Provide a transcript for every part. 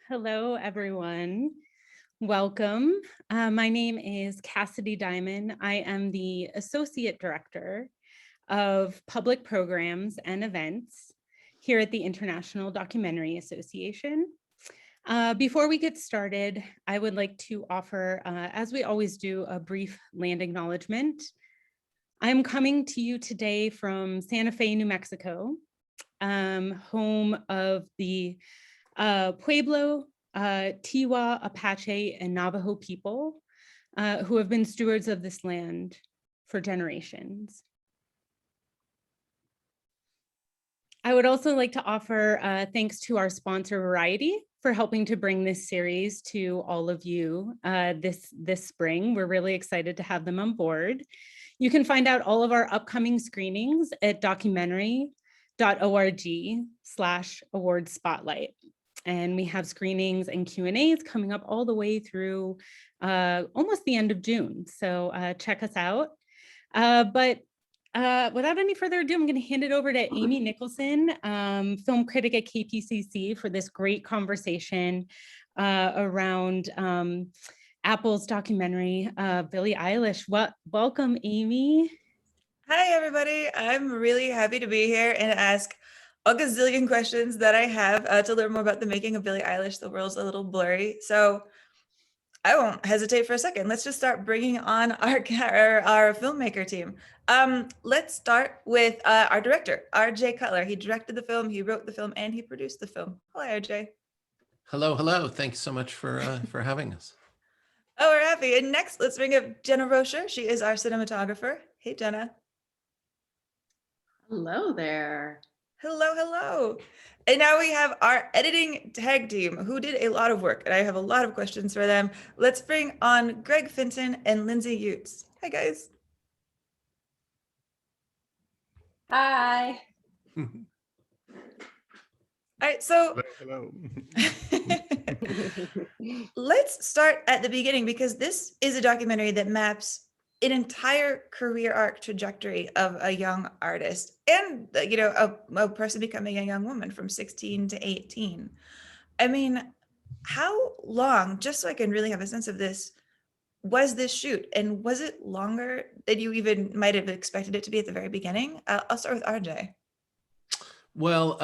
Hello, everyone. Welcome. My name is Cassidy Diamond. I am the Associate Director of Public Programs and Events here at the International Documentary Association. Before we get started, I would like to offer, as we always do, a brief land acknowledgement. I'm coming to you today from Santa Fe, New Mexico, home of the Pueblo, Tiwa, Apache, and Navajo people who have been stewards of this land for generations. I would also like to offer thanks to our sponsor, Variety, for helping to bring this series to all of you this spring. We're really excited to have them on board. You can find out all of our upcoming screenings at documentary.org/award spotlight. And we have screenings and Q&As coming up all the way through almost the end of June. So check us out. But without any further ado, I'm going to hand it over to Amy Nicholson, film critic at KPCC, for this great conversation around Apple's documentary, Billie Eilish. Welcome, Amy. Hi, everybody. I'm really happy to be here and ask a gazillion questions that I have to learn more about the making of Billie Eilish. The world's a little blurry, so I won't hesitate for a second. Let's just start bringing on our filmmaker team. Let's start with our director, RJ Cutler. He directed the film, he wrote the film, and he produced the film. Hello, RJ. Hello, hello. Thanks so much for having us. Oh, we're happy. And next, let's bring up Jenna Rocher. She is our cinematographer. Hey, Jenna. Hello there. Hello, hello. And now we have our editing tag team who did a lot of work, and I have a lot of questions for them. Let's bring on Greg Finton and Lindsay Utes. Hi, guys. Hi. All right, so hello. Let's start at the beginning, because this is a documentary that maps an entire career arc trajectory of a young artist and, you know, a person becoming a young woman from 16 to 18. I mean, how long, just so I can really have a sense of this, was this shoot? And was it longer than you even might have expected it to be at the very beginning? I'll start with RJ. Well,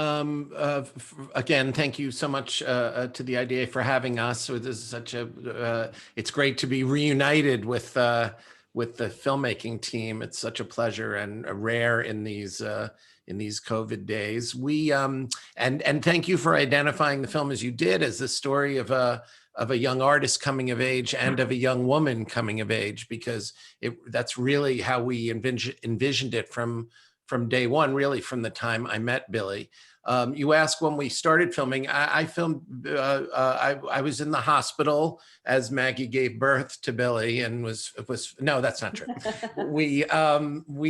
again, thank you so much to the IDA for having us. So this is such a, it's great to be reunited with the filmmaking team. It's such a pleasure and rare in these COVID days. We and thank you for identifying the film as you did, as the story of a young artist coming of age and of a young woman coming of age, because that's really how we envisioned it from day one, really from the time I met Billie. You asked when we started filming. I filmed, I was in the hospital as Maggie gave birth to Billie, and no, that's not true. We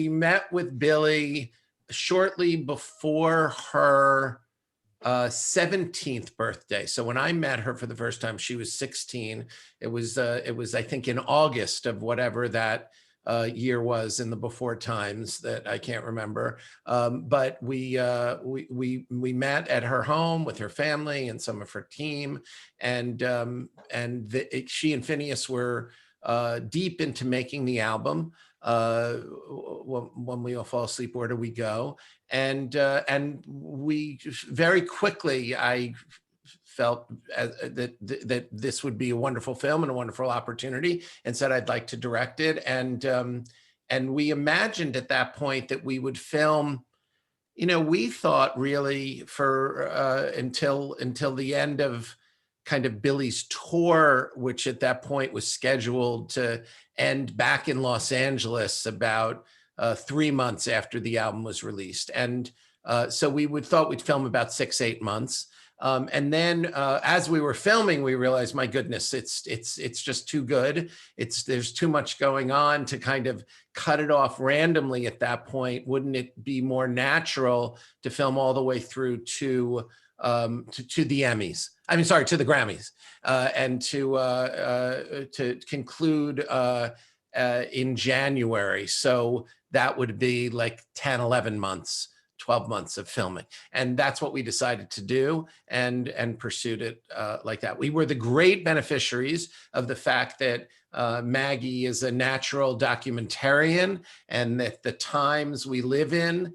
met with Billie shortly before her 17th birthday. So when I met her for the first time, she was 16. It was I think in August of whatever that year was in the before times that I can't remember. But we met at her home with her family and some of her team, and she and Phineas were deep into making the album. When we all fall asleep, where do we go? And we very quickly, I felt that this would be a wonderful film and a wonderful opportunity, and said I'd like to direct it. And we imagined at that point that we would film, you know, we thought really for until the end of kind of Billie's tour, which at that point was scheduled to end back in Los Angeles about 3 months after the album was released. And so we thought we'd film about 6-8 months. And then as we were filming, we realized, my goodness, it's just too good. There's too much going on to kind of cut it off randomly at that point. Wouldn't it be more natural to film all the way through to the Emmys? I mean, sorry, to the Grammys, and to conclude in January. So that would be like 10, 11 months 12 months of filming. And that's what we decided to do and pursued it like that. We were the great beneficiaries of the fact that Maggie is a natural documentarian and that the times we live in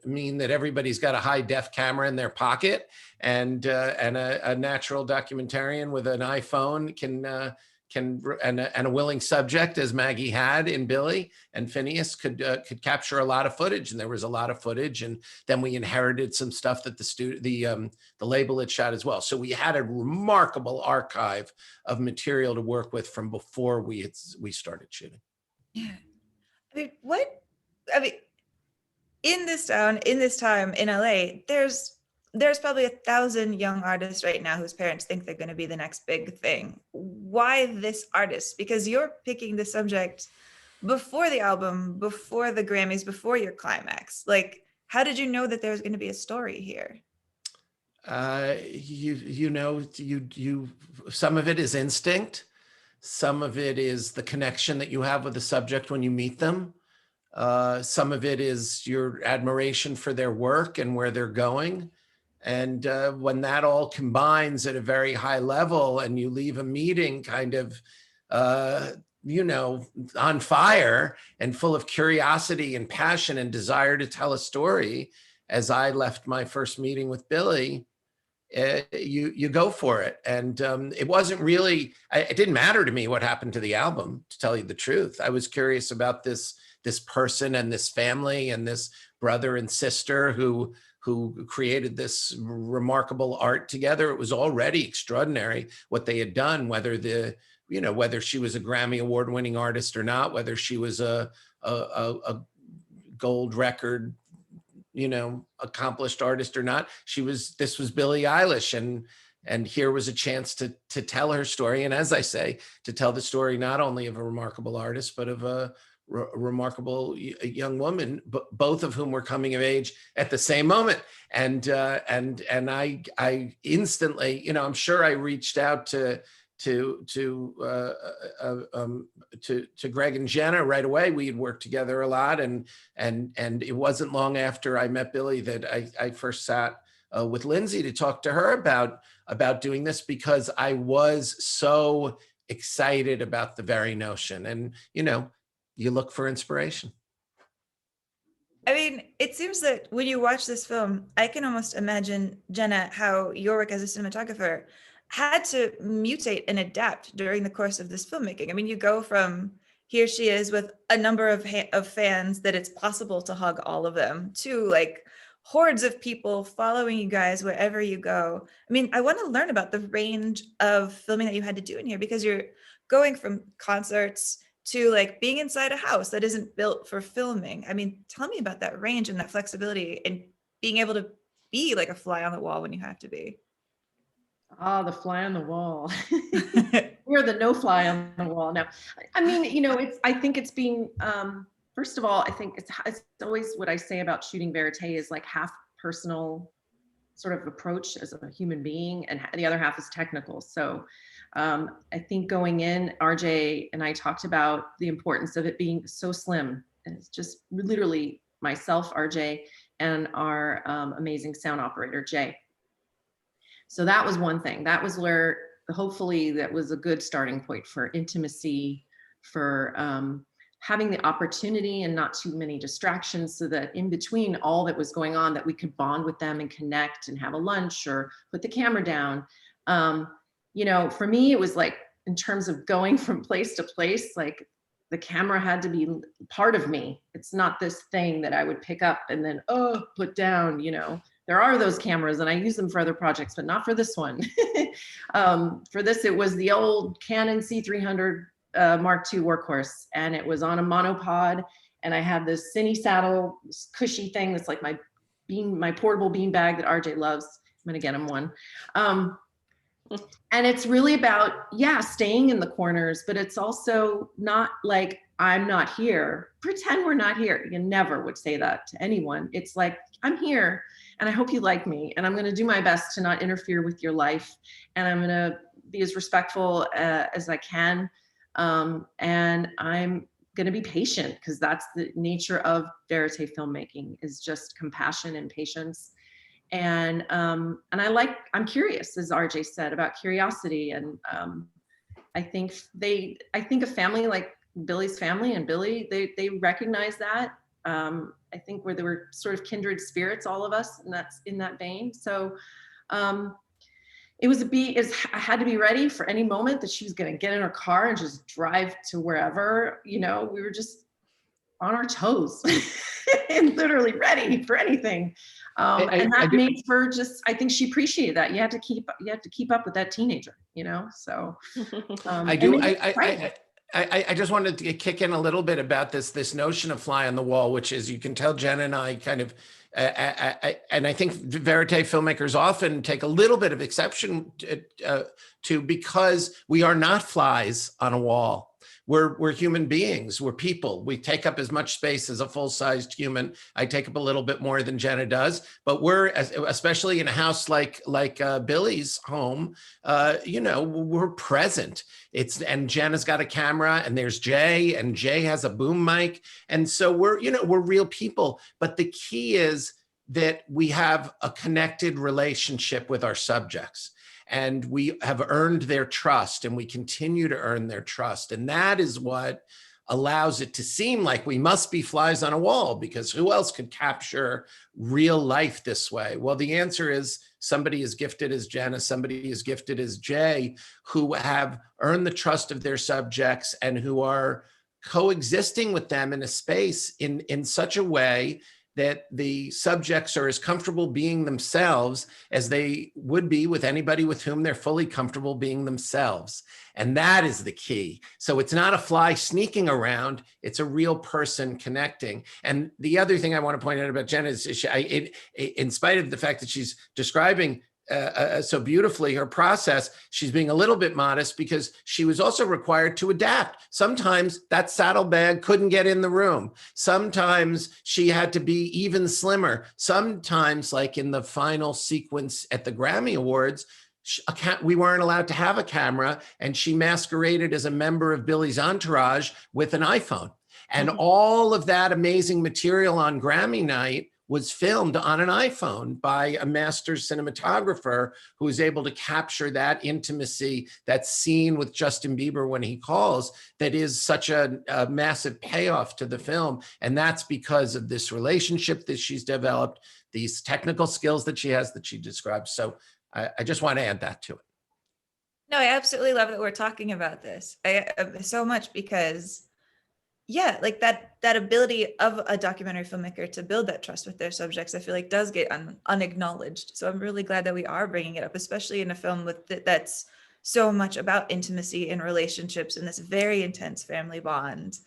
mean that everybody's got a high def camera in their pocket, and a natural documentarian with an iPhone can and a willing subject, as Maggie had in Billy and Phineas, could capture a lot of footage, and there was a lot of footage, and then we inherited some stuff that the label had shot as well. So we had a remarkable archive of material to work with from before we started shooting. Yeah. I mean, in this town, in this time in LA, there's probably 1,000 young artists right now whose parents think they're going to be the next big thing. Why this artist? Because you're picking the subject before the album, before the Grammys, before your climax. Like, how did you know that there was going to be a story here? Some of it is instinct. Some of it is the connection that you have with the subject when you meet them. Some of it is your admiration for their work and where they're going. And when that all combines at a very high level and you leave a meeting kind of, on fire and full of curiosity and passion and desire to tell a story, as I left my first meeting with Billy, you go for it. And it wasn't really, it didn't matter to me what happened to the album, to tell you the truth. I was curious about this person and this family and this brother and sister who created this remarkable art together. It was already extraordinary what they had done, whether she was a Grammy Award-winning artist or not, whether she was a gold record, accomplished artist or not. This was Billie Eilish, and here was a chance to tell her story. And as I say, to tell the story not only of a remarkable artist, but of a remarkable young woman, both of whom were coming of age at the same moment. And I instantly, I'm sure I reached out to Greg and Jenna right away. We had worked together a lot, and it wasn't long after I met Billy that I first sat with Lindsay to talk to her about doing this, because I was so excited about the very notion. And you look for inspiration. I mean, it seems that when you watch this film, I can almost imagine, Jenna, how your work as a cinematographer had to mutate and adapt during the course of this filmmaking. I mean, you go from here she is with a number of fans that it's possible to hug all of them, to like hordes of people following you guys wherever you go. I mean, I want to learn about the range of filming that you had to do in here, because you're going from concerts to like being inside a house that isn't built for filming. I mean, tell me about that range and that flexibility and being able to be like a fly on the wall when you have to be. Oh, the fly on the wall. We're the no fly on the wall now. I mean, I think it's being, first of all, I think it's always what I say about shooting verite is like half personal sort of approach as a human being, and the other half is technical. So I think going in, RJ and I talked about the importance of it being so slim. And it's just literally myself, RJ, and our amazing sound operator, Jay. So that was one thing. That was where hopefully that was a good starting point for intimacy, for having the opportunity and not too many distractions, so that in between all that was going on, that we could bond with them and connect and have a lunch or put the camera down. For me, it was like, in terms of going from place to place, like the camera had to be part of me. It's not this thing that I would pick up and then, put down, There are those cameras and I use them for other projects, but not for this one. For this, it was the old Canon C300 Mark II workhorse, and it was on a monopod, and I had this Cine saddle, this cushy thing that's like my portable bean bag that RJ loves. I'm gonna get him one. And it's really about, staying in the corners, but it's also not like, I'm not here. Pretend we're not here. You never would say that to anyone. It's like, I'm here and I hope you like me, and I'm going to do my best to not interfere with your life, and I'm going to be as respectful as I can. And I'm going to be patient, because that's the nature of verite filmmaking, is just compassion and patience. And I'm curious, as RJ said, about curiosity. And I think a family like Billy's family and Billy, they recognize that. I think where they were sort of kindred spirits, all of us, and that's in that vein. So I had to be ready for any moment that she was going to get in her car and just drive to wherever. We were just on our toes and literally ready for anything. And that made for just, I think she appreciated that. You have to keep up with that teenager, so. I just wanted to kick in a little bit about this notion of fly on the wall, which is, you can tell Jen and I kind of, and I think verite filmmakers often take a little bit of exception to, because we are not flies on a wall. We're human beings. We're people. We take up as much space as a full-sized human. I take up a little bit more than Jenna does, but we're, especially in a house like Billy's home, we're present. And Jenna's got a camera, and there's Jay, and Jay has a boom mic, and so we're real people. But the key is that we have a connected relationship with our subjects. And we have earned their trust, and we continue to earn their trust. And that is what allows it to seem like we must be flies on a wall, because who else could capture real life this way? Well, the answer is somebody as gifted as Jenna, somebody as gifted as Jay, who have earned the trust of their subjects and who are coexisting with them in a space in such a way that the subjects are as comfortable being themselves as they would be with anybody with whom they're fully comfortable being themselves. And that is the key. So it's not a fly sneaking around, it's a real person connecting. And the other thing I want to point out about Jenna is, in spite of the fact that she's describing so beautifully her process, she's being a little bit modest, because she was also required to adapt. Sometimes that saddlebag couldn't get in the room. Sometimes she had to be even slimmer. Sometimes, like in the final sequence at the Grammy Awards, we weren't allowed to have a camera, and she masqueraded as a member of Billy's entourage with an iPhone. And all of that amazing material on Grammy night was filmed on an iPhone by a master cinematographer who was able to capture that intimacy, that scene with Justin Bieber when he calls, that is such a massive payoff to the film. And that's because of this relationship that she's developed, these technical skills that she has that she describes. So I just want to add that to it. No, I absolutely love that we're talking about this so much, because yeah, like that ability of a documentary filmmaker to build that trust with their subjects, I feel like does get unacknowledged. So I'm really glad that we are bringing it up, especially in a film that's so much about intimacy and relationships and this very intense family bond.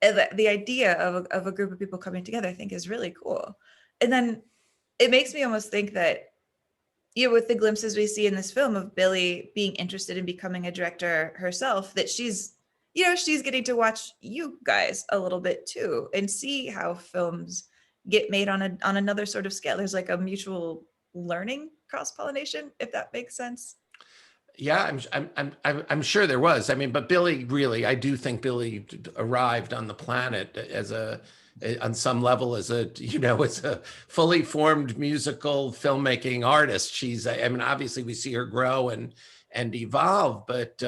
And the idea of a group of people coming together, I think, is really cool. And then it makes me almost think that, with the glimpses we see in this film of Billy being interested in becoming a director herself, that she's getting to watch you guys a little bit too, and see how films get made on another sort of scale. There's like a mutual learning, cross-pollination, if that makes sense. Yeah, I'm sure there was. I mean, but Billy, really, I do think Billy arrived on the planet on some level as a fully formed musical filmmaking artist. Obviously we see her grow and evolve, but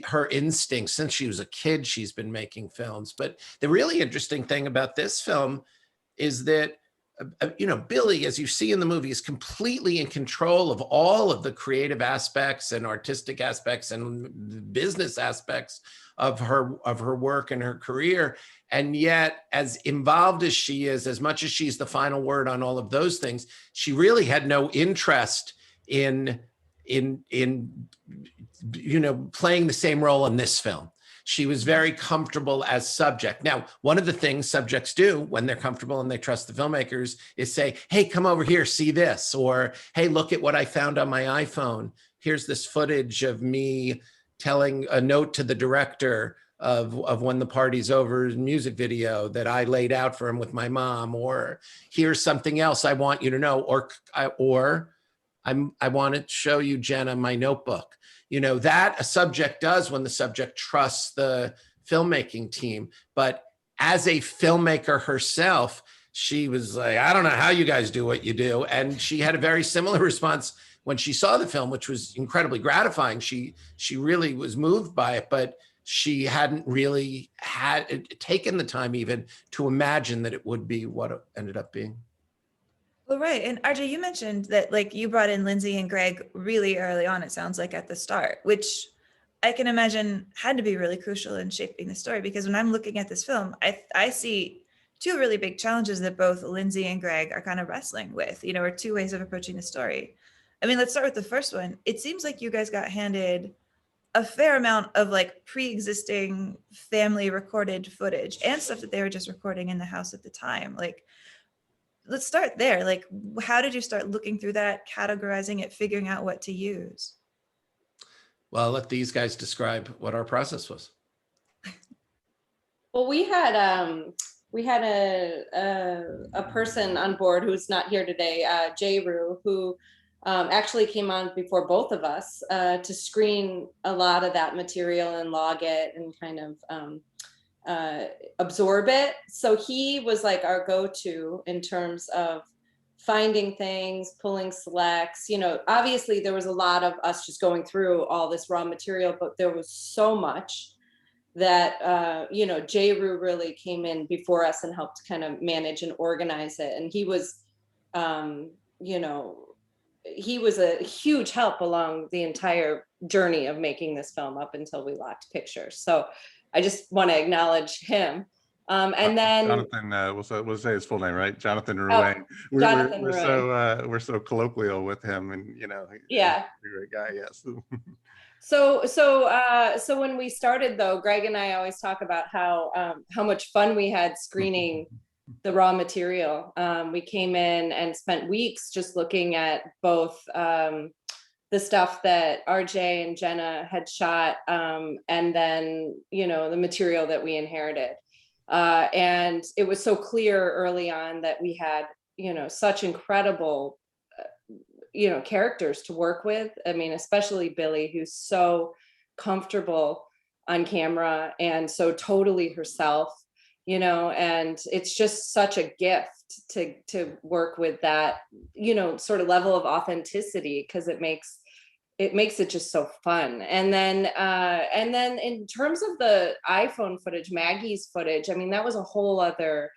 her instincts, since she was a kid, she's been making films. But the really interesting thing about this film is that, Billy, as you see in the movie, is completely in control of all of the creative aspects and artistic aspects and business aspects of her work and her career. And yet, as involved as she is, as much as she's the final word on all of those things, she really had no interest in playing the same role in this film. She was very comfortable as subject. Now, one of the things subjects do when they're comfortable and they trust the filmmakers is say, hey, come over here, see this, or hey, look at what I found on my iPhone. Here's this footage of me telling a note to the director of When the Party's Over music video that I laid out for him with my mom, or here's something else I want you to know, or I want to show you, Jenna, my notebook. That a subject does when the subject trusts the filmmaking team. But as a filmmaker herself, she was like, I don't know how you guys do what you do. And she had a very similar response when she saw the film, which was incredibly gratifying. She really was moved by it, but she hadn't really taken the time even to imagine that it would be what it ended up being. Well, right. And RJ, you mentioned that like you brought in Lindsay and Greg really early on, it sounds like at the start, which I can imagine had to be really crucial in shaping the story, because when I'm looking at this film, I see two really big challenges that both Lindsay and Greg are kind of wrestling with, you know, or two ways of approaching the story. I mean, let's start with the first one. It seems like you guys got handed a fair amount of like pre-existing family recorded footage and stuff that they were just recording in the house at the time. Like, let's start there. Like, how did you start looking through that, categorizing it, figuring out what to use? Well, I'll let these guys describe what our process was. Well, we had a person on board who's not here today, Jay Rue, who actually came on before both of us to screen a lot of that material and log it and kind of absorb it. So he was like our go-to in terms of finding things, pulling selects. You know, obviously there was a lot of us just going through all this raw material, but there was so much that, you know, Jay Rue really came in before us and helped kind of manage and organize it. And he was, you know, he was a huge help along the entire journey of making this film up until we locked pictures. So I just want to acknowledge him. And then Jonathan, we'll say his full name, right? Jonathan Ruane. Jonathan We're so colloquial with him, and you know, yeah, he's a great guy. Yes. So when we started, though, Greg and I always talk about how much fun we had screening the raw material. We came in and spent weeks just looking at both the stuff that RJ and Jenna had shot, and then, you know, the material that we inherited. And it was so clear early on that we had, you know, such incredible, you know, characters to work with. I mean, especially Billy, who's so comfortable on camera and so totally herself, you know, and it's just such a gift to work with that, you know, sort of level of authenticity, because it makes it just so fun. And then in terms of the iPhone footage, Maggie's footage, I mean, that was a whole other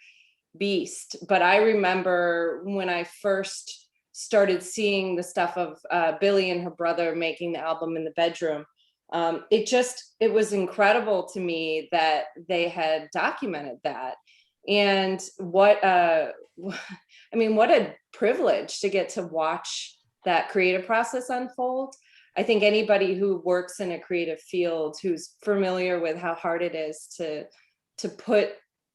beast. But I remember when I first started seeing the stuff of Billy and her brother making the album in the bedroom, it was incredible to me that they had documented that. And what a privilege to get to watch that creative process unfold. I think anybody who works in a creative field, who's familiar with how hard it is to put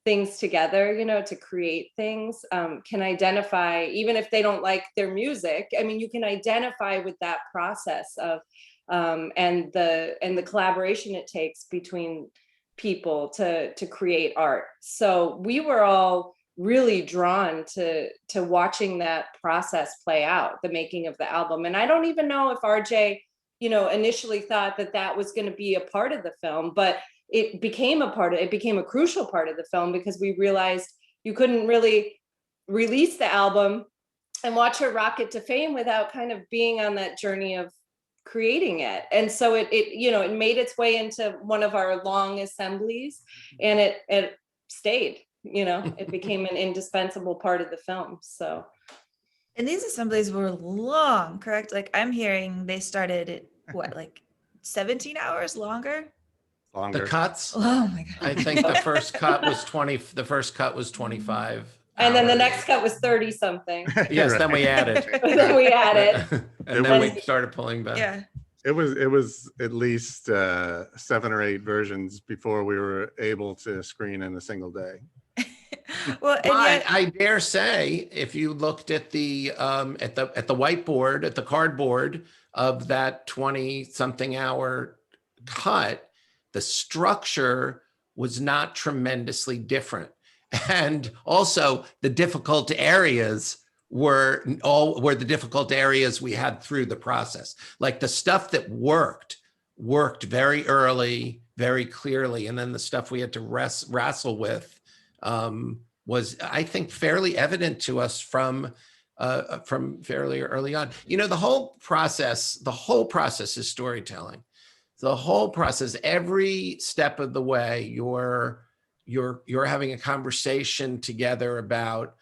things together, you know, to create things, can identify, even if they don't like their music. I mean, you can identify with that process of and the collaboration it takes between people to create art. So we were all really drawn to watching that process play out, the making of the album. And I don't even know if RJ, you know, initially thought that was going to be a part of the film, but it became a crucial part of the film, because we realized you couldn't really release the album and watch her rocket to fame without kind of being on that journey of creating it. And so it you know, it made its way into one of our long assemblies, and it stayed, you know, it became an indispensable part of the film. So. And these assemblies were long, correct? Like, I'm hearing they started at what, like 17 hours longer? Longer. The cuts, Oh my God. I think the first cut was 20. The first cut was 25. And then the hours. next cut was 30 something. Yes, then we added. Then we added. And then we started pulling back. Yeah. It was at least 7 or 8 versions before we were able to screen in a single day. Well, and But yet, I dare say, if you looked at the whiteboard, at the cardboard of that 20-something hour cut, the structure was not tremendously different. And also the difficult areas were the difficult areas we had through the process. Like the stuff that worked very early very clearly. And then the stuff we had to wrestle with was, I think, fairly evident to us from fairly early on. You know, the whole process is storytelling. The whole process, every step of the way, you're having a conversation together about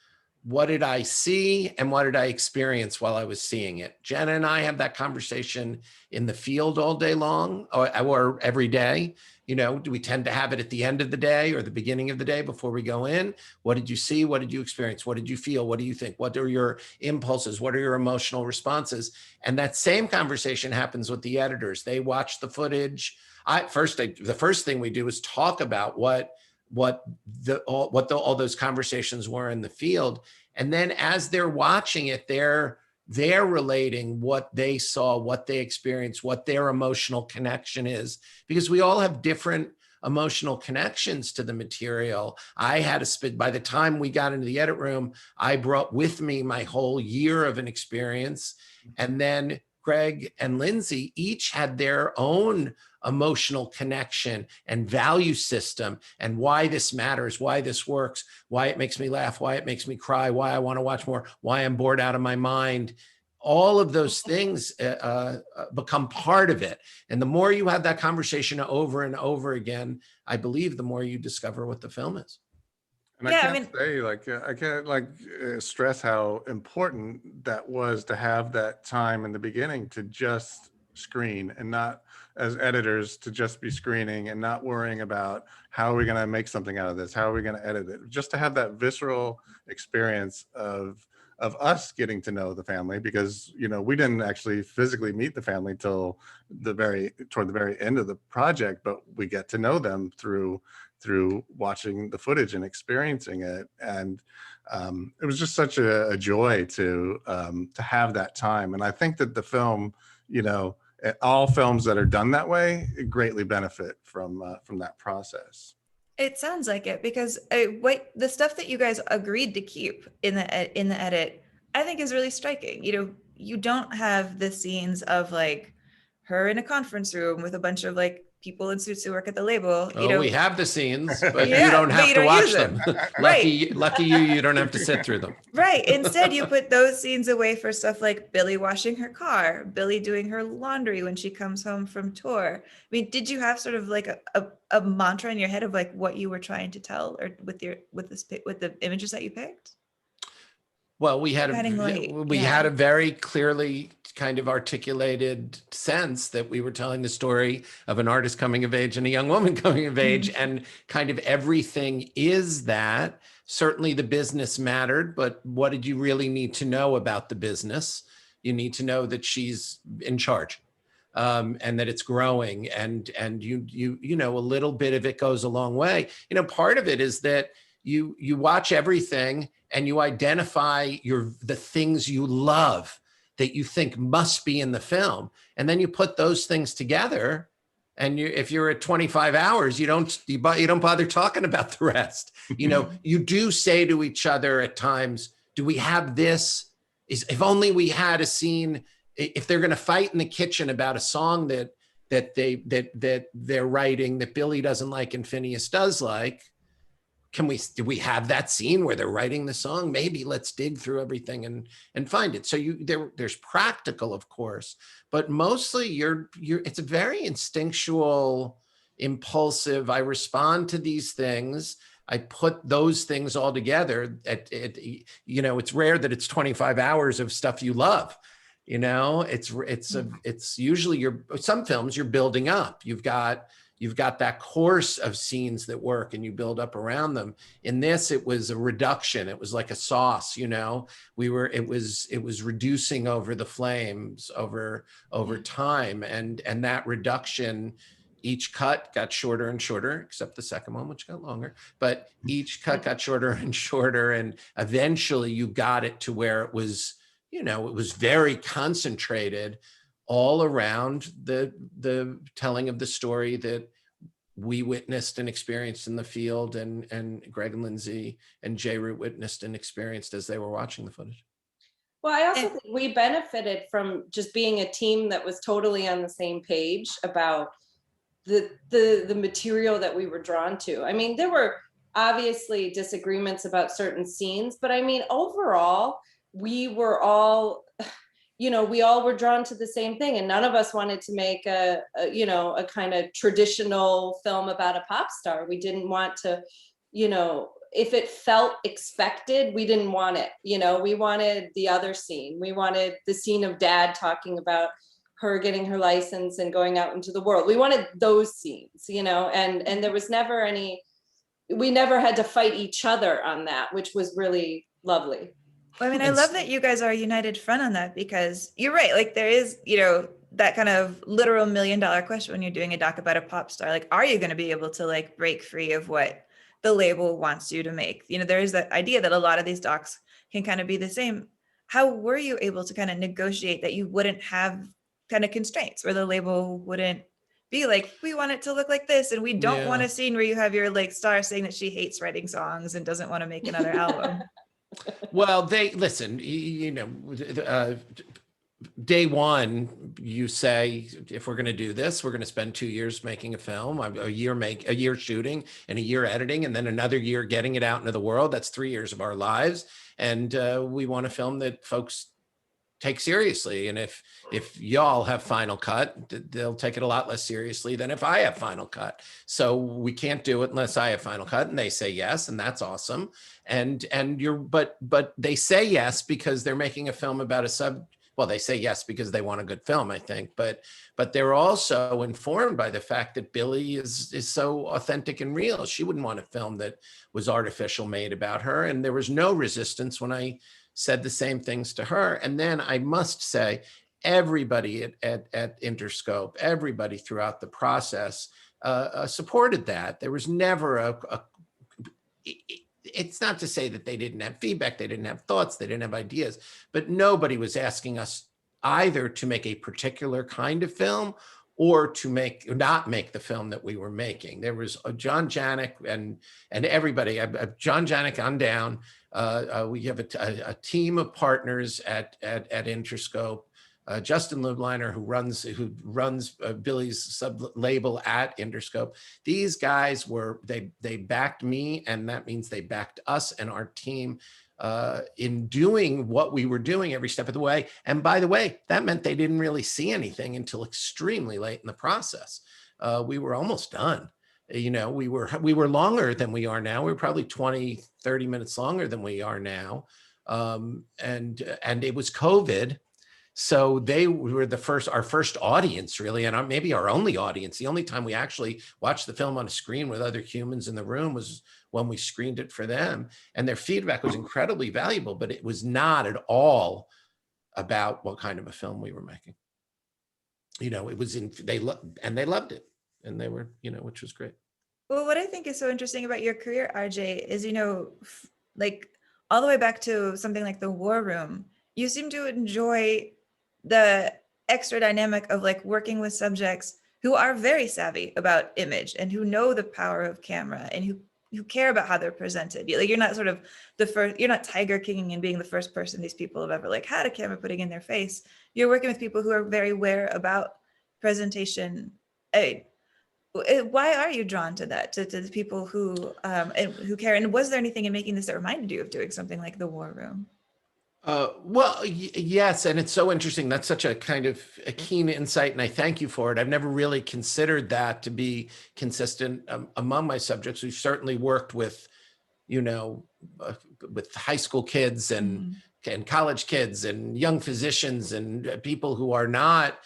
what did I see and what did I experience while I was seeing it. Jenna and I have that conversation in the field all day long or every day. You know, do we tend to have it at the end of the day or the beginning of the day before we go in? What did you see? What did you experience? What did you feel? What do you think? What are your impulses? What are your emotional responses? And that same conversation happens with the editors. They watch the footage. The first thing we do is talk about what all those conversations were in the field. And then as they're watching it, they're relating what they saw, what they experienced, what their emotional connection is, because we all have different emotional connections to the material. I had by the time we got into the edit room, I brought with me my whole year of an experience. And then Greg and Lindsay each had their own emotional connection and value system and why this matters, why this works, why it makes me laugh, why it makes me cry, why I want to watch more, why I'm bored out of my mind. All of those things become part of it. And the more you have that conversation over and over again, I believe the more you discover what the film is. And Yeah, I I can't say, like, I can't stress how important that was to have that time in the beginning to just screen, and not, as editors, to just be screening and not worrying about how are we going to make something out of this? How are we going to edit it? Just to have that visceral experience of us getting to know the family, because, you know, we didn't actually physically meet the family till toward the very end of the project, but we get to know them through watching the footage and experiencing it. And it was just such a joy to have that time. And I think that the film, you know, all films that are done that way greatly benefit from that process. It sounds like it, because the stuff that you guys agreed to keep in the edit, I think is really striking. You know, you don't have the scenes of like her in a conference room with a bunch of like people in suits who work at the label. You know, We have the scenes, but Yeah, you don't but have you to don't watch use them. them. Lucky you don't have to sit through them. Right. Instead, you put those scenes away for stuff like Billy washing her car, Billy doing her laundry when she comes home from tour. I mean, did you have sort of like a mantra in your head of like what you were trying to tell, or with the images that you picked? Well, we had Guiding light, a very clearly kind of articulated sense that we were telling the story of an artist coming of age and a young woman coming of age, and kind of everything is that. Certainly the business mattered, but what did you really need to know about the business? You need to know that she's in charge, and that it's growing, and you know, a little bit of it goes a long way. You know, part of it is that you watch everything and you identify the things you love that you think must be in the film, and then you put those things together. And if you're at 25 hours, you don't bother talking about the rest. You know, you do say to each other at times, "Do we have this? If only we had a scene. If they're going to fight in the kitchen about a song that they're writing that Billy doesn't like and Phineas does like." Do we have that scene where they're writing the song? Maybe let's dig through everything and find it. So there's practical, of course, but mostly it's a very instinctual, impulsive. I respond to these things. I put those things all together. You know, it's rare that it's 25 hours of stuff you love. You know, it's usually some films you're building up. You've got that course of scenes that work and you build up around them. In this, it was a reduction. It was like a sauce, you know, it was reducing over the flames over time. And that reduction, each cut got shorter and shorter, except the second one, which got longer, but each cut got shorter and shorter. And eventually you got it to where it was, you know, it was very concentrated all around the telling of the story that we witnessed and experienced in the field, and Greg and Lindsay and J. Root witnessed and experienced as they were watching the footage. Well, I also think we benefited from just being a team that was totally on the same page about the material that we were drawn to. I mean, there were obviously disagreements about certain scenes, but I mean, overall, we were all, we all were drawn to the same thing, and none of us wanted to make a kind of traditional film about a pop star. We didn't want to, if it felt expected, we didn't want it. We wanted the other scene. We wanted the scene of dad talking about her getting her license and going out into the world. We wanted those scenes, and there was never any, we never had to fight each other on that, which was really lovely. Well, I mean, I love that you guys are a united front on that, because you're right. Like, there is, that kind of literal $1 million question when you're doing a doc about a pop star. Like, are you going to be able to like break free of what the label wants you to make? There is that idea that a lot of these docs can kind of be the same. How were you able to kind of negotiate that you wouldn't have kind of constraints where the label wouldn't be like, we want it to look like this, and we don't want a scene where you have your like star saying that she hates writing songs and doesn't want to make another album? Well, they listen, day one, you say, if we're going to do this, we're going to spend 2 years making a film, a year shooting, and a year editing, and then another year getting it out into the world. That's 3 years of our lives. And we want a film that folks take seriously. And if y'all have Final Cut, they'll take it a lot less seriously than if I have Final Cut. So we can't do it unless I have Final Cut, and they say yes, and that's awesome. But they say yes because they're making a film about well, they say yes because they want a good film, I think, but they're also informed by the fact that Billie is so authentic and real. She wouldn't want a film that was artificial made about her. And there was no resistance when I said the same things to her. And then I must say, everybody at Interscope, everybody throughout the process supported that. There was never it's not to say that they didn't have feedback, they didn't have thoughts, they didn't have ideas, but nobody was asking us either to make a particular kind of film or to not make the film that we were making. There was John Janik and everybody, John Janik on down. We have a team of partners at Interscope. Justin Lubliner, who runs Billie's sub label at Interscope. These guys they backed me, and that means they backed us and our team in doing what we were doing every step of the way. And by the way, that meant they didn't really see anything until extremely late in the process. We were almost done. We were longer than we are now. We were probably 20, 30 minutes longer than we are now. And it was COVID. So they were our first audience, really, and maybe our only audience. The only time we actually watched the film on a screen with other humans in the room was when we screened it for them. And their feedback was incredibly valuable, but it was not at all about what kind of a film we were making. It was they loved it, and they were, which was great. Well, what I think is so interesting about your career, RJ, is, like all the way back to something like The War Room, you seem to enjoy the extra dynamic of like working with subjects who are very savvy about image and who know the power of camera and who care about how they're presented. Like, you're not sort of you're not Tiger Kinging and being the first person these people have ever like had a camera putting in their face. You're working with people who are very aware about presentation. Why are you drawn to that, to the people who care? And was there anything in making this that reminded you of doing something like The War Room? Well, yes. And it's so interesting. That's such a kind of a keen insight, and I thank you for it. I've never really considered that to be consistent among my subjects. We've certainly worked with, with high school kids and college kids and young physicians and people who are not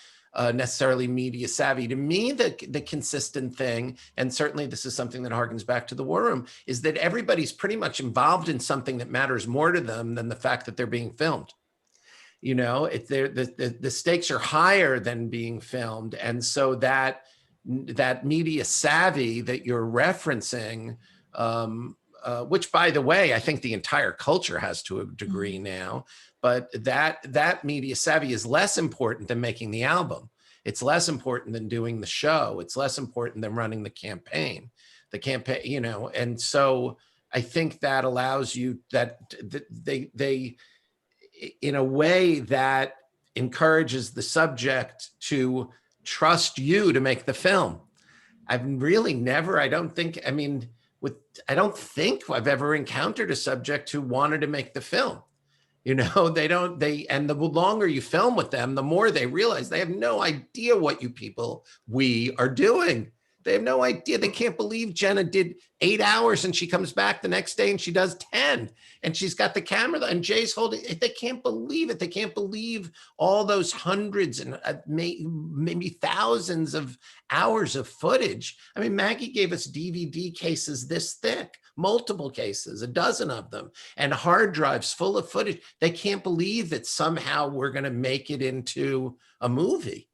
necessarily media savvy. To me, the consistent thing, and certainly this is something that harkens back to The War Room, is that everybody's pretty much involved in something that matters more to them than the fact that they're being filmed. The stakes are higher than being filmed, and so that media savvy that you're referencing, which, by the way, I think the entire culture has to a degree now. But that media savvy is less important than making the album. It's less important than doing the show. It's less important than running the campaign. And so I think that allows you that they in a way that encourages the subject to trust you to make the film. I've really never, I don't think I've ever encountered a subject who wanted to make the film. You know, and the longer you film with them, the more they realize they have no idea what we are doing. They have no idea. They can't believe Jenna did 8 hours and she comes back the next day and she does 10, and she's got the camera and Jay's holding it. They can't believe it. They can't believe all those hundreds and maybe thousands of hours of footage. I mean, Maggie gave us DVD cases this thick, multiple cases, a dozen of them, and hard drives full of footage. They can't believe that somehow we're going to make it into a movie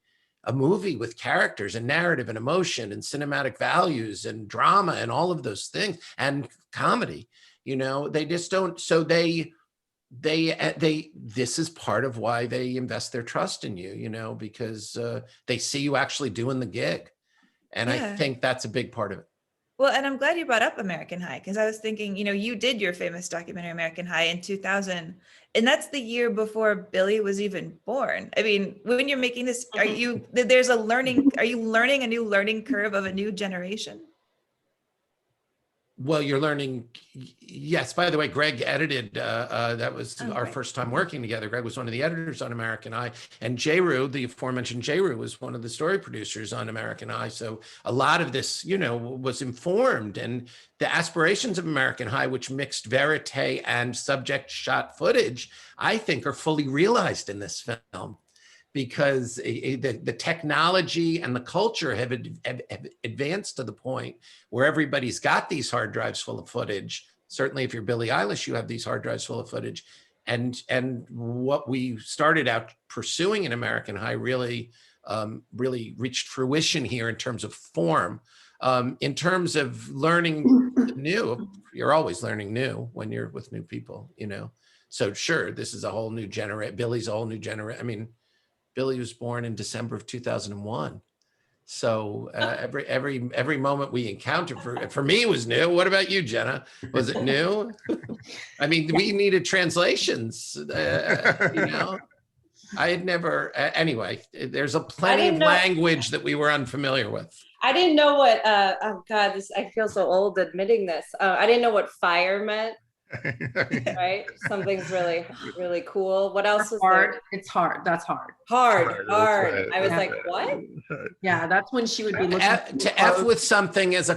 with characters and narrative and emotion and cinematic values and drama and all of those things and comedy. You know, they just don't. So this is part of why they invest their trust in you, you know, because they see you actually doing the gig. And I think that's a big part of it. Well, and I'm glad you brought up American High, because I was thinking, you know, you did your famous documentary American High in 2000, and that's the year before Billy was even born. I mean, when you're making this, are you learning a new learning curve of a new generation? Well, you're learning. Yes. By the way, Greg edited. That was our first time working together. Greg was one of the editors on American Eye, and Jayru, the aforementioned Jayru, was one of the story producers on American Eye. So a lot of this, you know, was informed, and the aspirations of American High, which mixed verite and subject shot footage, I think are fully realized in this film. Because the technology and the culture have advanced to the point where everybody's got these hard drives full of footage. Certainly, if you're Billie Eilish, you have these hard drives full of footage. And what we started out pursuing in American High really reached fruition here in terms of form. In terms of learning new, you're always learning new when you're with new people, you know. So sure, this is a whole new generation. Billy's a whole new generation. I mean, Billy was born in December of 2001. So every moment we encountered for me was new. What about you, Jenna? Was it new? I mean, we needed translations, you know. I had never, anyway, there's plenty of language that we were unfamiliar with. I didn't know what, oh God, I feel so old admitting this. I didn't know what fire meant. Right, something's really, really cool. What else was hard? there? It's hard. That's hard. Hard. Right. I was like, what? Yeah, that's when she would be looking to F with something as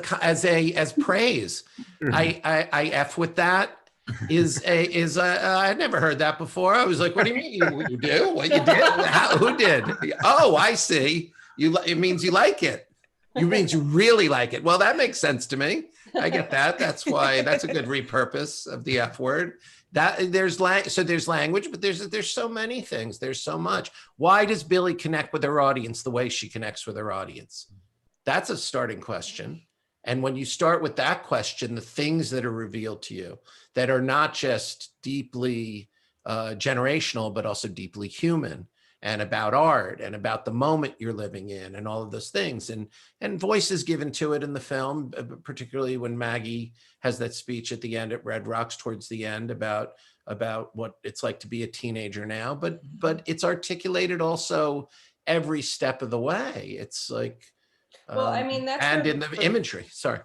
praise. I F with that is I'd never heard that before. I was like, what do you mean you do? What you did? Who did? Oh, I see. It means you like it. It means you really like it. Well, that makes sense to me. I get that. That's why that's a good repurpose of the F word. That there's language, but there's so many things. There's so much. Why does Billie connect with her audience the way she connects with her audience? That's a starting question. And when you start with that question, the things that are revealed to you that are not just deeply generational, but also deeply human, and about art and about the moment you're living in and all of those things, and voice is given to it in the film, particularly when Maggie has that speech at the end at Red Rocks towards the end about what it's like to be a teenager now, but it's articulated also every step of the way. It's like, well, I mean, that's and in the imagery, sorry.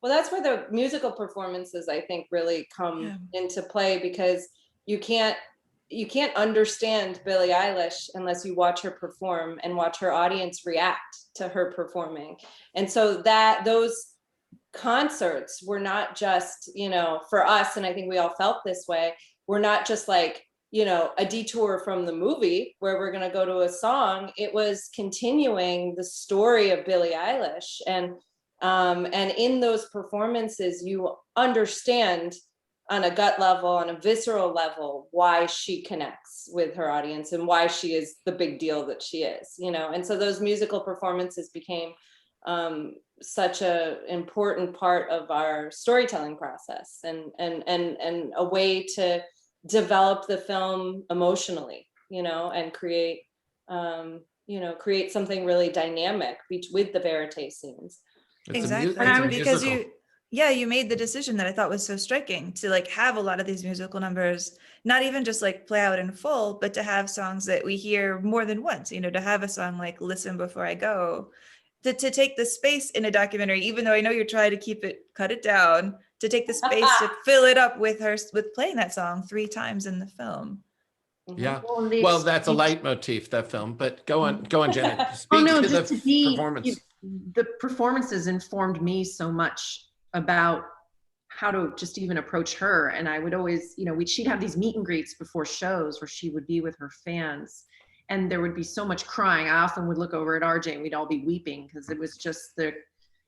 Well, that's where the musical performances, I think, really come into play, because you can't understand Billie Eilish unless you watch her perform and watch her audience react to her performing. And so those concerts were not just, you know, for us, and I think we all felt this way, we're not just like, you know, a detour from the movie where we're going to go to a song. It was continuing the story of Billie Eilish. And in those performances, you understand on a gut level, on a visceral level, why she connects with her audience and why she is the big deal that she is, you know. And so those musical performances became such a important part of our storytelling process, and a way to develop the film emotionally, you know, and create something really dynamic with the verite scenes. Exactly, because you made the decision that I thought was so striking to like have a lot of these musical numbers, not even just like play out in full, but to have songs that we hear more than once, you know, to have a song like Listen Before I Go to take the space in a documentary, even though I know you're trying to cut it down, to take the space to fill it up with playing that song 3 times in the film. Yeah. Well, and Well, that's a exchange- leitmotif, that film, but go on, Jenna. Oh Speak no, to the just to be performance. the performances informed me so much about how to just even approach her. And I would always, you know, she'd have these meet and greets before shows where she would be with her fans, and there would be so much crying. I often would look over at RJ and we'd all be weeping because it was just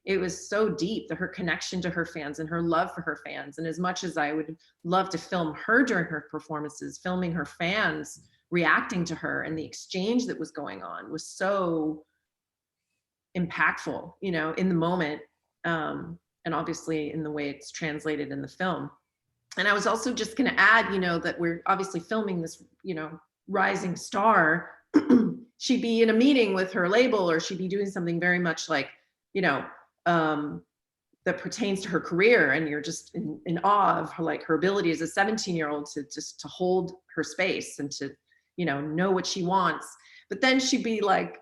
it was so deep, her connection to her fans and her love for her fans. And as much as I would love to film her during her performances, filming her fans reacting to her, and the exchange that was going on was so impactful, you know, in the moment. And obviously in the way it's translated in the film. And I was also just going to add, you know, that we're obviously filming this, you know, rising star. She'd be in a meeting with her label, or she'd be doing something very much like, you know, that pertains to her career, and you're just in awe of her, like her ability as a 17-year-old to just to hold her space and to, you know what she wants. But then she'd be like,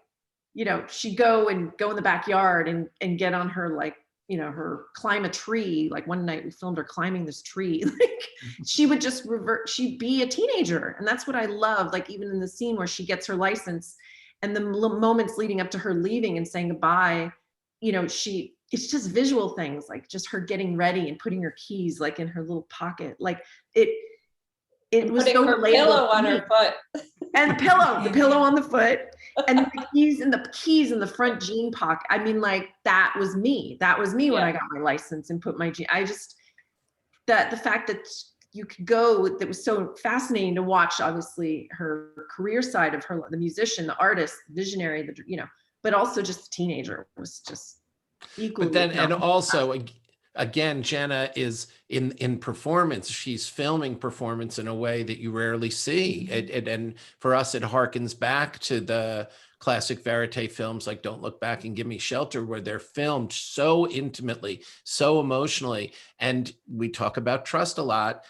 you know, she'd go in the backyard and get on her, like, you know, her climb a tree. Like one night we filmed her climbing this tree. Like she would just she'd be a teenager. And that's what I love. Like even in the scene where she gets her license and the moments leading up to her leaving and saying goodbye, you know, it's just visual things, like just her getting ready and putting her keys like in her little pocket. Like it was putting so her relatable pillow to on me. her foot. And the pillow on the foot, and the keys in the front jean pocket. I mean, like that was me when I got my license and put my jean. I just, the fact that you could go, that was so fascinating to watch, obviously her career side of her, the musician, the artist, visionary, you know, but also just a teenager was just equally. But then, and also, again, Jenna is in performance. She's filming performance in a way that you rarely see. And for us, it harkens back to the classic verite films like Don't Look Back and Give Me Shelter, where they're filmed so intimately, so emotionally. And we talk about trust a lot.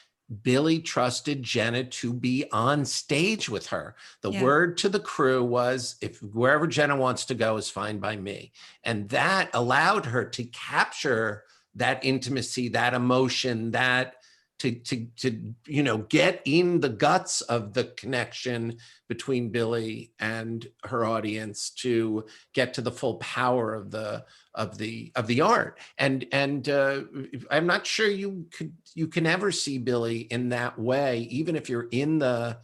Billie trusted Jenna to be on stage with her. The word to the crew was, if wherever Jenna wants to go is fine by me. And that allowed her to capture that intimacy, that emotion, that to you know, get in the guts of the connection between Billie and her audience, to get to the full power of the art. And I'm not sure you can ever see Billie in that way, even if you're in the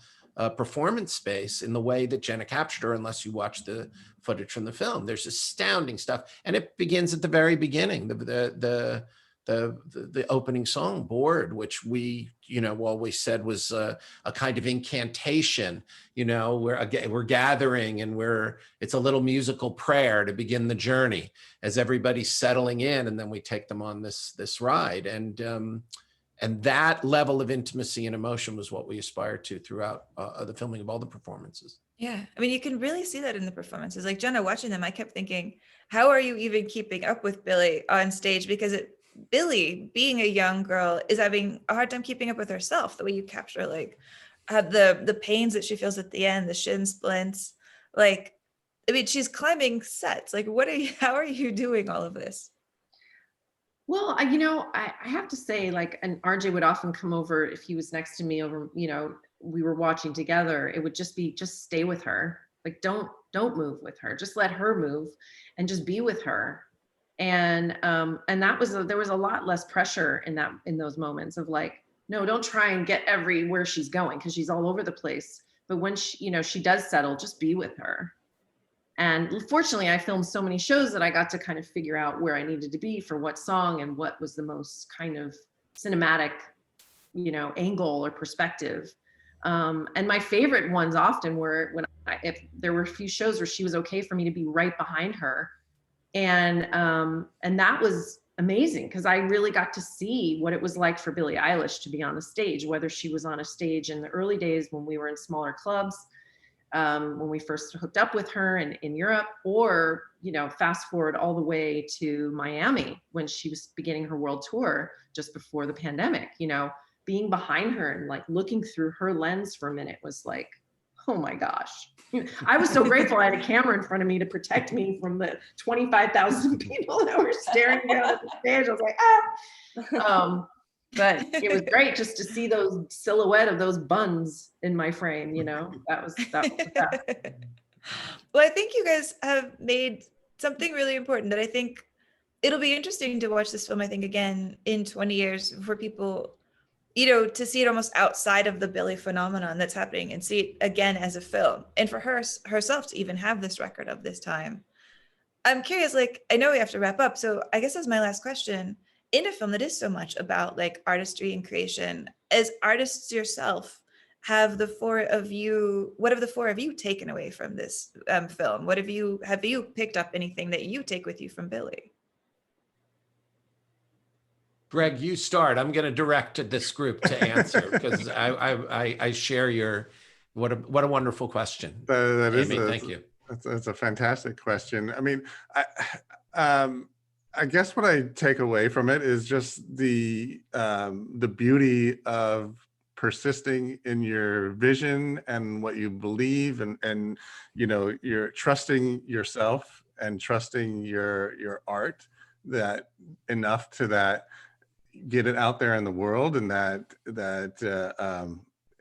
performance space, in the way that Jenna captured her, unless you watch the footage from the film. There's astounding stuff, and it begins at the very beginning. The opening song, Bored, which we, you know, always said was a kind of incantation, you know, we're gathering, and it's a little musical prayer to begin the journey as everybody's settling in, and then we take them on this ride. And that level of intimacy and emotion was what we aspired to throughout the filming of all the performances. Yeah, I mean, you can really see that in the performances. Like Jenna, watching them, I kept thinking, how are you even keeping up with Billie on stage? Because Billie, being a young girl, is having a hard time keeping up with herself. The way you capture, like, the pains that she feels at the end, the shin splints. Like, I mean, she's climbing sets. Like, how are you doing all of this? Well, I have to say, like, and RJ would often come over if he was next to me over, you know, we were watching together. It would just stay with her. Like, don't move with her. Just let her move and just be with her. And that was, there was a lot less pressure in those moments of like, no, don't try and get where she's going, because she's all over the place. But when she does settle, just be with her. And fortunately, I filmed so many shows that I got to kind of figure out where I needed to be for what song and what was the most kind of cinematic, you know, angle or perspective. And my favorite ones often were if there were a few shows where she was okay for me to be right behind her. And that was amazing, because I really got to see what it was like for Billie Eilish to be on the stage, whether she was on a stage in the early days when we were in smaller clubs, when we first hooked up with her in Europe, or, you know, fast forward all the way to Miami when she was beginning her world tour just before the pandemic. You know, being behind her and like looking through her lens for a minute was like, Oh my gosh. I was so grateful I had a camera in front of me to protect me from the 25,000 people that were staring down at the stage. I was like, ah. But it was great just to see those silhouette of those buns in my frame, that was the best. Well, I think you guys have made something really important that I think it'll be interesting to watch this film, I think, again in 20 years for people, to see it almost outside of the Billie phenomenon that's happening and see it again as a film. And for herself to even have this record of this time. I'm curious, like, I know we have to wrap up. So I guess that's my last question. In a film that is so much about like artistry and creation, as artists yourself, what have the four of you taken away from this film? Have you picked up anything that you take with you from Billie? Greg, you start. I'm going to direct this group to answer because I share your, what a wonderful question. That is Amy, thank you. That's a fantastic question. I mean, I guess what I take away from it is just the beauty of persisting in your vision and what you believe, and you're trusting yourself and trusting your art that enough to that get it out there in the world, and that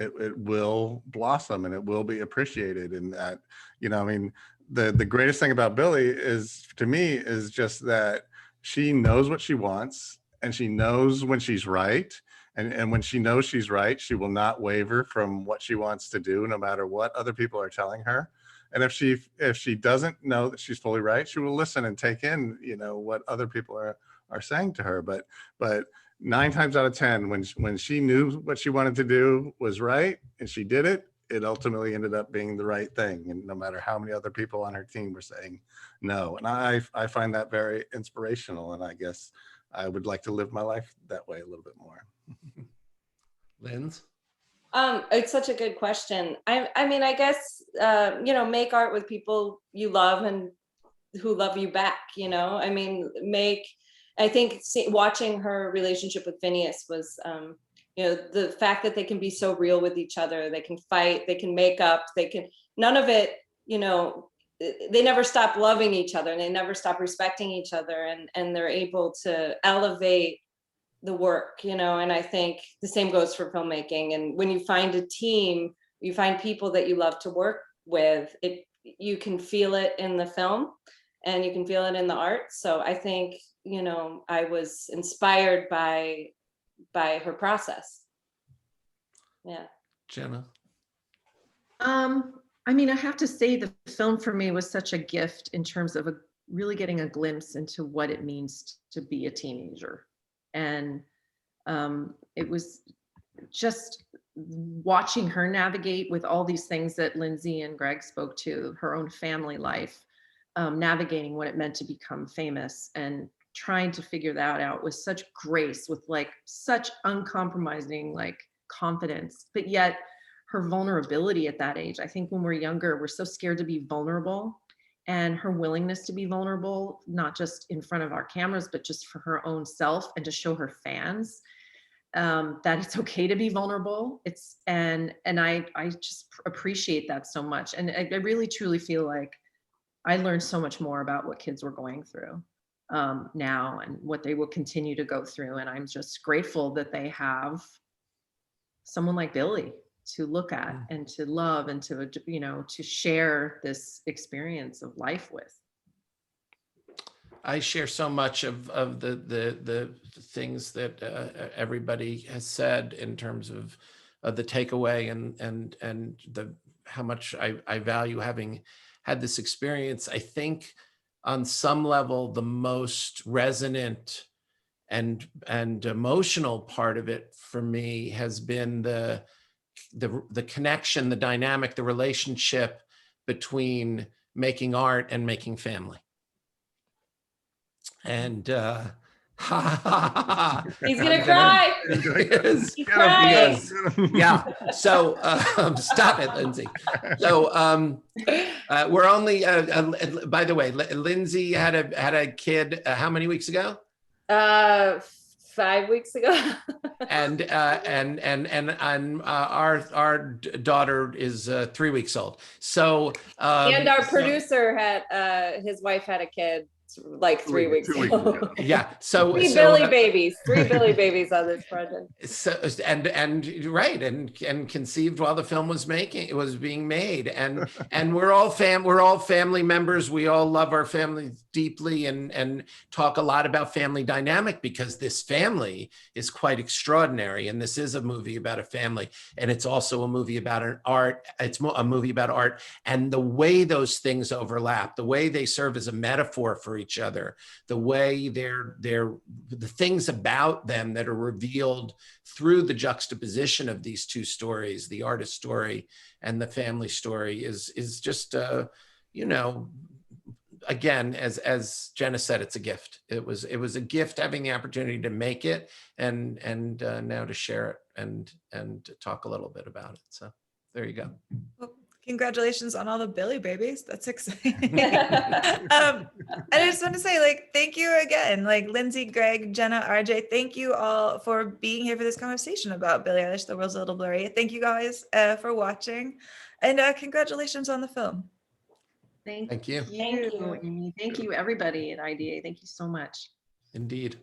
it will blossom and it will be appreciated. And that, I mean, the greatest thing about Billie is, to me, is just that she knows what she wants and she knows when she's right. And when she knows she's right, she will not waver from what she wants to do, no matter what other people are telling her. And if she doesn't know that she's fully right, she will listen and take in, what other people are saying to her. But 9 times out of 10, when she knew what she wanted to do was right and she did it, it ultimately ended up being the right thing. And no matter how many other people on her team were saying no. And I find that very inspirational. And I guess I would like to live my life that way a little bit more. Linz? It's such a good question. I mean, I guess, make art with people you love and who love you back, I mean, I think watching her relationship with Phineas was, the fact that they can be so real with each other, they can fight, they can make up, none of it, they never stop loving each other and they never stop respecting each other, and they're able to elevate the work, and I think the same goes for filmmaking. And when you find a team, you find people that you love to work with, you can feel it in the film and you can feel it in the art. So I think, I was inspired by her process. Yeah. Jenna? I mean, I have to say the film for me was such a gift in terms of really getting a glimpse into what it means to be a teenager. And it was just watching her navigate with all these things that Lindsay and Greg spoke to, her own family life, navigating what it meant to become famous and trying to figure that out with such grace, with like such uncompromising confidence, but yet her vulnerability at that age. I think when we're younger, we're so scared to be vulnerable, and her willingness to be vulnerable, not just in front of our cameras, but just for her own self and to show her fans that it's okay to be vulnerable. And I just appreciate that so much. And I really truly feel like I learned so much more about what kids were going through now and what they will continue to go through. And I'm just grateful that they have someone like Billie to look at and to love and to share this experience of life with. I share so much of the things that everybody has said in terms of the takeaway and how much I value having had this experience. I think on some level, the most resonant and emotional part of it for me has been the connection, the dynamic, the relationship between making art and making family. And he's gonna cry. He's crying. Yeah. So stop it, Lindsay. So we're only. By the way, Lindsay had a kid. How many weeks ago? 5 weeks ago. And our daughter is 3 weeks old. So And our so- producer had his wife had a kid like 3 weeks 2 weeks ago. ago. yeah. So Three so, Billy babies, 3 Billy babies on this project. so and right and conceived while the film was being made, and we're all family members. We all love our families deeply and talk a lot about family dynamic, because this family is quite extraordinary, and this is a movie about a family, and it's also a movie about an art. It's a movie about art, and the way those things overlap, the way they serve as a metaphor for each other, the way the things about them that are revealed through the juxtaposition of these two stories, the artist story and the family story, is just again, as Jenna said, it's a gift. It was a gift having the opportunity to make it, and now to share it and to talk a little bit about it. So there you go. Well, congratulations on all the Billy babies. That's exciting. And I just want to say, like, thank you again, like Lindsay, Greg, Jenna, RJ. Thank you all for being here for this conversation about Billie Eilish, The World's a Little Blurry. Thank you guys for watching, and congratulations on the film. Thank you. Amy. Thank you, everybody at IDA. Thank you so much. Indeed.